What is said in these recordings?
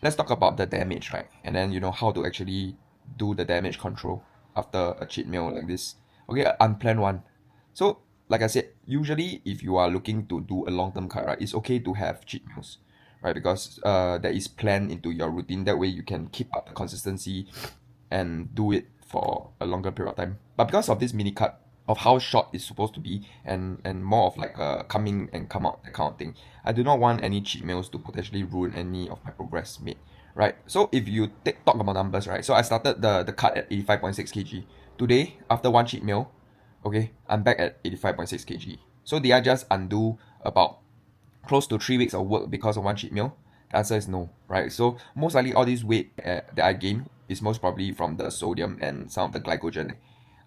let's talk about the damage, right? And then how to actually do the damage control after a cheat meal like this. Okay, an unplanned one. So, like I said, usually if you are looking to do a long-term cut, right, it's okay to have cheat meals, right? Because that is planned into your routine. That way you can keep up the consistency and do it for a longer period of time. But because of this mini cut of how short it's supposed to be and more of like a come in and come out that kind of thing, I do not want any cheat meals to potentially ruin any of my progress made. Right. So if you talk about numbers, right? So I started the cut at 85.6 kg. Today, after one cheat meal, okay, I'm back at 85.6 kg. So did I just undo about close to 3 weeks of work because of one cheat meal? The answer is no, right? So most likely all this weight that I gain is most probably from the sodium and some of the glycogen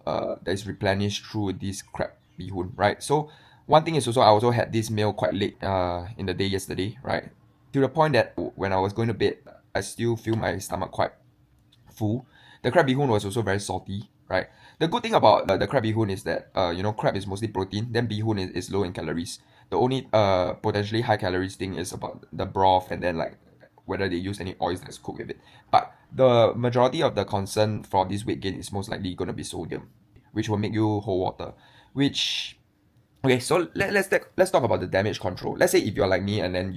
that is replenished through this crab bee hoon, right? So one thing is also I also had this meal quite late in the day yesterday, right? To the point that when I was going to bed, I still feel my stomach quite full. The crab bee hoon was also very salty, right? The good thing about the crab bee hoon is that crab is mostly protein, then bee hoon is low in calories. The only potentially high calories thing is about the broth and then like whether they use any oils that's cooked with it. But the majority of the concern for this weight gain is most likely going to be sodium, which will make you hold water. Which okay, so let's talk about the damage control. Let's say if you're like me and then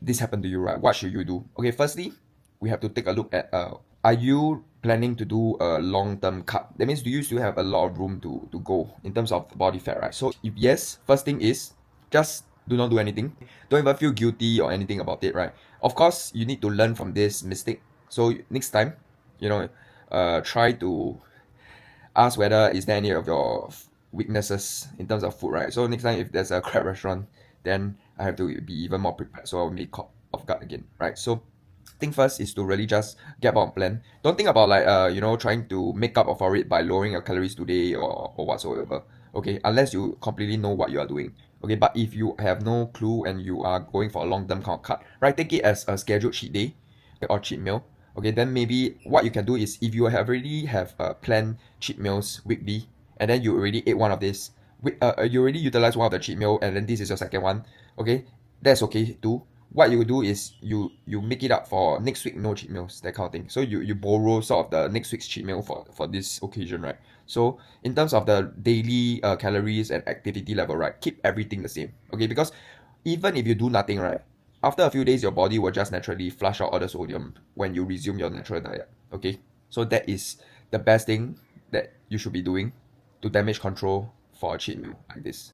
this happened to you, right? What should you do? Okay, firstly, we have to take a look at are you planning to do a long-term cut? That means do you still have a lot of room to go in terms of body fat, right? So if yes, first thing is just do not do anything. Don't even feel guilty or anything about it, right? Of course, you need to learn from this mistake. So next time, try to ask whether is there any of your weaknesses in terms of food, right? So next time if there's a crab restaurant, then I have to be even more prepared. So I'll be caught off guard again, right? So thing first is to really just get on plan. Don't think about like trying to make up for it by lowering your calories today or whatsoever. Okay, unless you completely know what you are doing. Okay, but if you have no clue and you are going for a long term kind of cut, right? Take it as a scheduled cheat day or cheat meal. Okay, then maybe what you can do is if you have already have planned cheat meals weekly and then you already ate one of this, you already utilized one of the cheat meal and then this is your second one. Okay, that's okay too. What you do is you make it up for next week no cheat meals, that kind of thing. So you borrow sort of the next week's cheat meal for this occasion, right? So in terms of the daily calories and activity level, right, keep everything the same. Okay, because even if you do nothing, right, after a few days your body will just naturally flush out all the sodium when you resume your natural diet. Okay, so that is the best thing that you should be doing to damage control for a cheat meal like this.